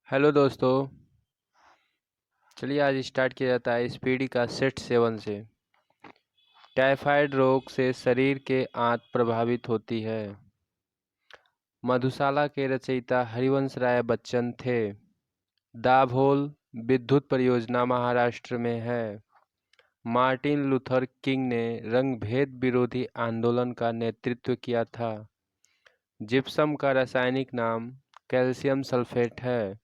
Hello दोस्तों। चलिए आज स्टार्ट किया जाता है इस पीढ़ी का सेट 7 से। टाइफाइड रोग से शरीर के आंत प्रभावित होती है। मधुशाला के रचयिता हरिवंश राय बच्चन थे। दाभोल विद्युत परियोजना महाराष्ट्र में है। मार्टिन लूथर किंग ने रंगभेद विरोधी आंदोलन का नेतृत्व किया था। जिप्सम का रासायनिक नाम कैल्शियम सल्फेट है।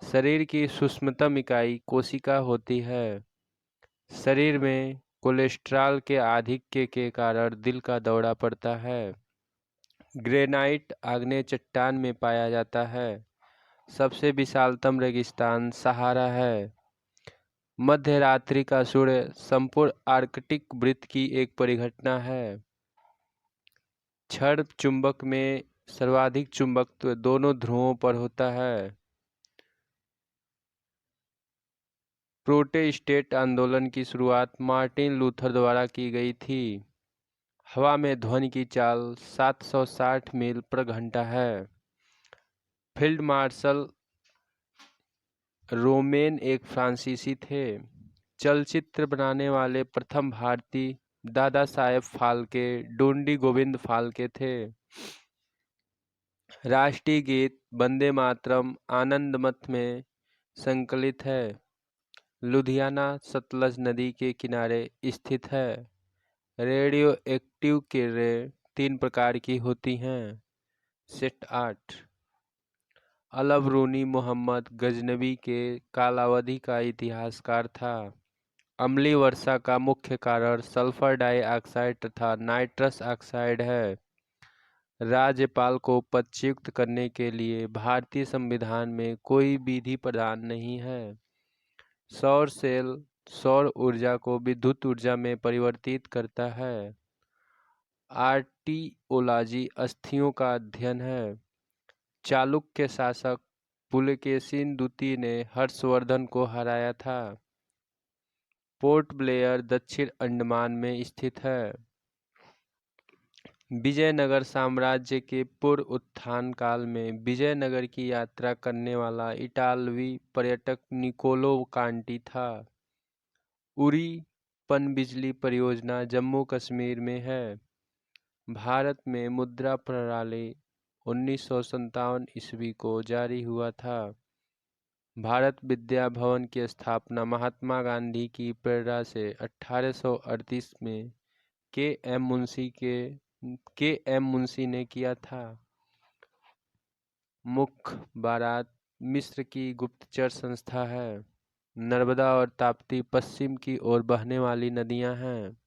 शरीर की सूक्ष्मतम इकाई कोशिका होती है। शरीर में कोलेस्ट्रॉल के आधिक्य के कारण दिल का दौरा पड़ता है। ग्रेनाइट आग्नेय चट्टान में पाया जाता है। सबसे विशालतम रेगिस्तान सहारा है। मध्य रात्रि का सूर्य संपूर्ण आर्कटिक वृत्त की एक परिघटना है। क्षण चुंबक में सर्वाधिक चुंबकत्व दोनों ध्रुवों पर होता है। प्रोटेस्टेंट आंदोलन की शुरुआत मार्टिन लूथर द्वारा की गई थी। हवा में ध्वनि की चाल 760 मील प्रति घंटा है। फील्ड मार्शल रोमेन एक फ्रांसीसी थे। चलचित्र बनाने वाले प्रथम भारतीय दादा साहेब फाल्के डोंडी गोविंद फाल्के थे। राष्ट्रीय गीत वंदे मातरम आनंदमठ में संकलित है। लुधियाना सतलज नदी के किनारे स्थित है। रेडियो एक्टिव किरणें 3 प्रकार की होती हैं। सेट 8 अल रूनी मोहम्मद गजनबी के कालावधि का इतिहासकार था। अम्लीय वर्षा का मुख्य कारण सल्फर डाइऑक्साइड तथा नाइट्रस ऑक्साइड है। राज्यपाल को पदच्युत करने के लिए भारतीय संविधान में कोई विधि प्रदान नहीं है। सौर सेल सौर ऊर्जा को विद्युत ऊर्जा में परिवर्तित करता है। आर्टियोलॉजी अस्थियों का अध्ययन है। चालुक्य शासक पुलकेशिन द्वितीय ने हर्षवर्धन को हराया था। पोर्ट ब्लेयर दक्षिण अंडमान में स्थित है। विजयनगर साम्राज्य के पूर्व उत्थान काल में विजयनगर की यात्रा करने वाला इटालवी पर्यटक निकोलो कांटी था। उरी पनबिजली परियोजना जम्मू कश्मीर में है। भारत में मुद्रा प्रणाली 1957 ईस्वी को जारी हुआ था। भारत विद्या भवन की स्थापना महात्मा गांधी की प्रेरणा से 1838 में के एम मुंशी ने किया था। मुख्य बारात मिस्र की गुप्तचर संस्था है। नर्मदा और ताप्ती पश्चिम की ओर बहने वाली नदियां हैं।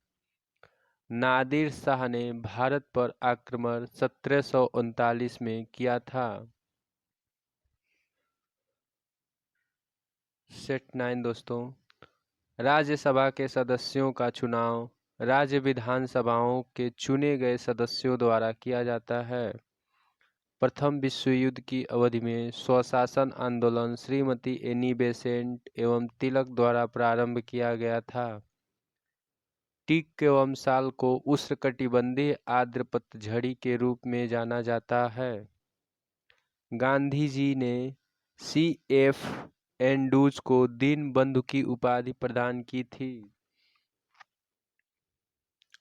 नादिर शाह ने भारत पर आक्रमण 1739 में किया था। सेट 9 दोस्तों, राज्यसभा के सदस्यों का चुनाव राज्य विधानसभाओं के चुने गए सदस्यों द्वारा किया जाता है। प्रथम विश्व युद्ध की अवधि में स्वशासन आंदोलन श्रीमती एनी बेसेंट एवं तिलक द्वारा प्रारंभ किया गया था। टीक एवं साल को उष्णकटिबंधीय आर्द्र पतझड़ी के रूप में जाना जाता है। गांधी जी ने CF एंड्रूज को दीनबंधु की उपाधि प्रदान की थी।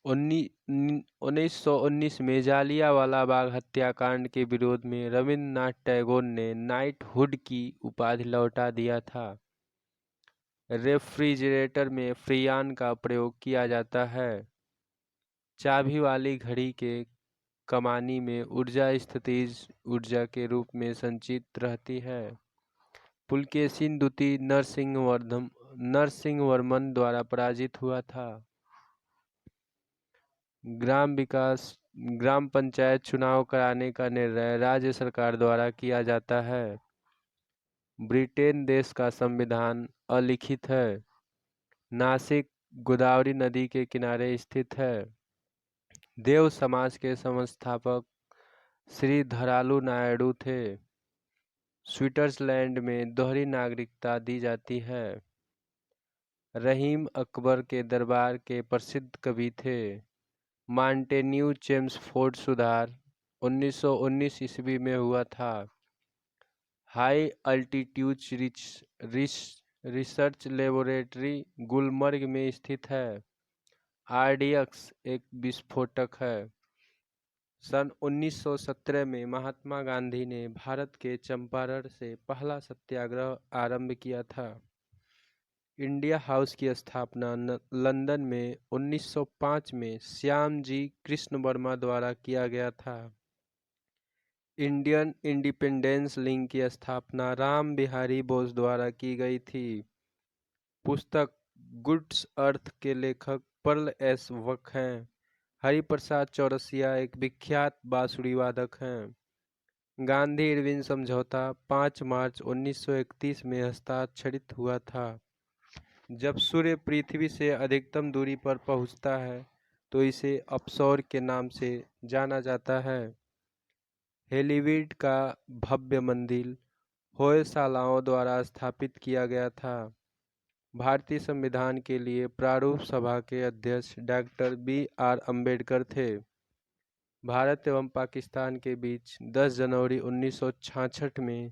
1919 में जालियांवाला बाग हत्याकांड के विरोध में रविन्द्रनाथ टैगोर ने नाइटहुड की उपाधि लौटा दिया था। रेफ्रिजरेटर में फ्रियान का प्रयोग किया जाता है। चाबी वाली घड़ी के कमानी में ऊर्जा स्थितिज ऊर्जा के रूप में संचित रहती है। पुलकेशिन द्वितीय नरसिंहवर्मन द्वारा पराजित हुआ था। ग्राम पंचायत चुनाव कराने का निर्णय राज्य सरकार द्वारा किया जाता है। ब्रिटेन देश का संविधान अलिखित है। नासिक गोदावरी नदी के किनारे स्थित है। देव समाज के संस्थापक श्री धरालू नायडू थे। स्विट्जरलैंड में दोहरी नागरिकता दी जाती है। रहीम अकबर के दरबार के प्रसिद्ध कवि थे। मॉन्टेन्यू चेम्सफोर्ड सुधार 1919 ईस्वी में हुआ था। High altitude research laboratory Gulmarg में स्थित है। आरडीएक्स एक विस्फोटक है। सन 1917 में महात्मा गांधी ने भारत के चंपारण से पहला सत्याग्रह आरंभ किया था। इंडिया हाउस की स्थापना लंदन में 1905 में श्यामजी कृष्ण वर्मा द्वारा किया गया था। इंडियन इंडिपेंडेंस लीग की स्थापना राम बिहारी बोस द्वारा की गई थी। पुस्तक गुड्स अर्थ के लेखक पर्ल एस वक हैं। हरिप्रसाद चौरसिया एक विख्यात बांसुरी वादक हैं। गांधी इरविन समझौता 5 मार्च 1931 में हस्ताक्षरित हुआ था। जब सूर्य पृथ्वी से अधिकतम दूरी पर पहुंचता है तो इसे अपसौर के नाम से जाना जाता है। हेलीवीड का भव्य मंदिर होयसालाओं द्वारा स्थापित किया गया था। भारतीय संविधान के लिए प्रारूप सभा के अध्यक्ष डॉक्टर बी.आर. अम्बेडकर थे। भारत एवं पाकिस्तान के बीच 10 जनवरी 1966 में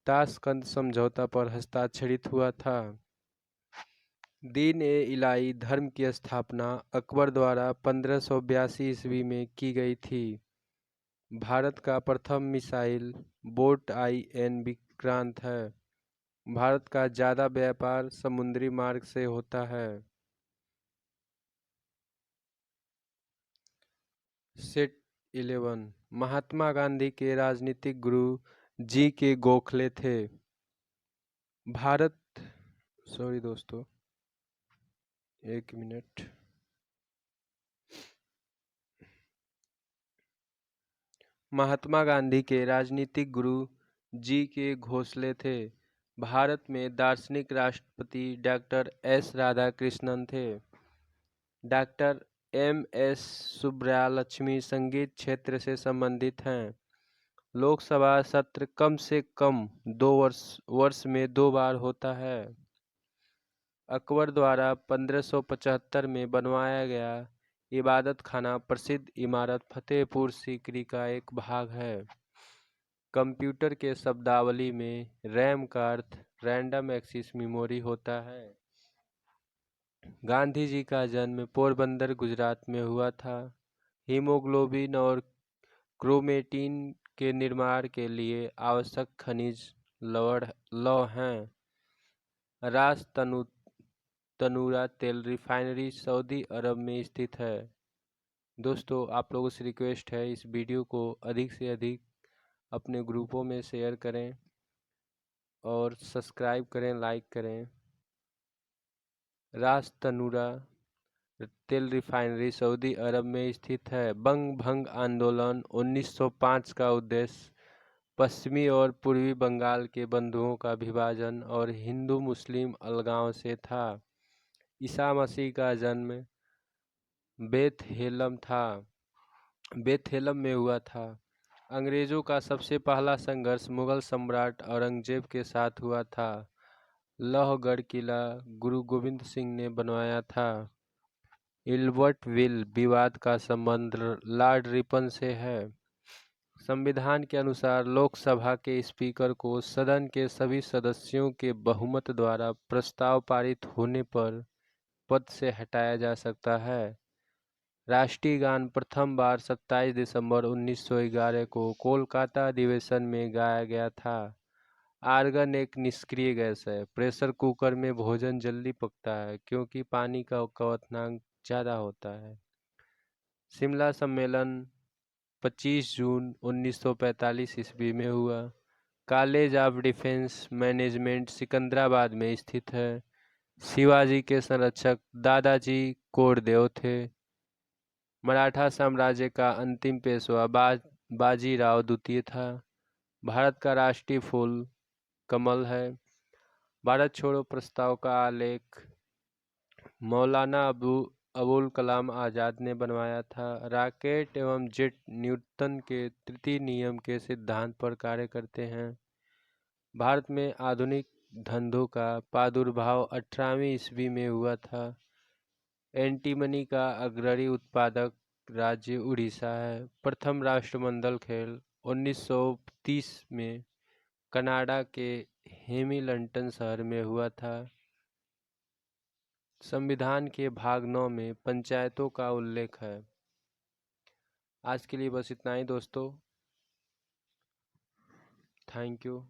ताशकंद समझौता पर हस्ताक्षरित हुआ था। दीन-ए-इलाही धर्म की स्थापना अकबर द्वारा 1582 ईस्वी में की गई थी। भारत का प्रथम मिसाइल बोट IN विक्रांत है। भारत का ज़्यादा व्यापार समुद्री मार्ग से होता है। सेट 11 महात्मा गांधी के राजनीतिक गुरु G.K. गोखले थे। सॉरी दोस्तों, एक मिनट। महात्मा गांधी के राजनीतिक गुरु G.K. घोषले थे। भारत में दार्शनिक राष्ट्रपति डॉक्टर S. राधाकृष्णन थे। Doctor M.S. सुब्रयालक्ष्मी संगीत क्षेत्र से संबंधित हैं। लोकसभा सत्र कम से कम 2 वर्ष में 2 बार होता है। अकबर द्वारा 1575 में बनवाया गया इबादत खाना प्रसिद्ध इमारत फतेहपुर सीकरी का एक भाग है। कंप्यूटर के शब्दावली में रैम का अर्थ रैंडम एक्सेस मेमोरी होता है। गांधी जी का जन्म पोरबंदर गुजरात में हुआ था। हीमोग्लोबिन और क्रोमेटिन के निर्माण के लिए आवश्यक खनिज लौह हैं। रास तनूरा तेल रिफाइनरी सऊदी अरब में स्थित है। दोस्तों, आप लोगों से रिक्वेस्ट है, इस वीडियो को अधिक से अधिक अपने ग्रुपों में शेयर करें और सब्सक्राइब करें, लाइक करें। रास तनूरा तेल रिफाइनरी सऊदी अरब में स्थित है। बंग भंग आंदोलन 1905 का उद्देश्य पश्चिमी और पूर्वी बंगाल के बंधुओं का विभाजन और हिंदू मुस्लिम अलगाव से था। ईसा मसीह का जन्म बेथलेहम में हुआ था। अंग्रेजों का सबसे पहला संघर्ष मुगल सम्राट औरंगजेब के साथ हुआ था। लोहगढ़ किला गुरु गोविंद सिंह ने बनवाया था। इल्बर्ट विल विवाद का संबंध लॉर्ड रिपन से है। संविधान के अनुसार लोकसभा के स्पीकर को सदन के सभी सदस्यों के बहुमत द्वारा प्रस्ताव पारित होने पर पद से हटाया जा सकता है। राष्ट्रीय गान प्रथम बार 27 दिसंबर 1911 को कोलकाता अधिवेशन में गाया गया था। आर्गन एक निष्क्रिय गैस है। प्रेशर कुकर में भोजन जल्दी पकता है क्योंकि पानी का क्वथनांक ज़्यादा होता है। शिमला सम्मेलन 25 जून 1945 ईस्वी में हुआ। College of defence management Secunderabad में स्थित है। शिवाजी के संरक्षक दादाजी कोंडदेव थे। मराठा साम्राज्य का अंतिम पेशवा बाजीराव द्वितीय था। भारत का राष्ट्रीय फूल कमल है। भारत छोड़ो प्रस्ताव का आलेख मौलाना अबुल कलाम आज़ाद ने बनवाया था। रॉकेट एवं जेट न्यूटन के तृतीय नियम के सिद्धांत पर कार्य करते हैं। भारत में आधुनिक धंधों का प्रादुर्भाव 18वीं ईस्वी में हुआ था। एंटीमनी का अग्रणी उत्पादक राज्य उड़ीसा है। प्रथम राष्ट्रमंडल खेल 1930 में कनाडा के हेमिल्टन शहर में हुआ था। संविधान के भाग 9 में पंचायतों का उल्लेख है। आज के लिए बस इतना ही दोस्तों। Thank you.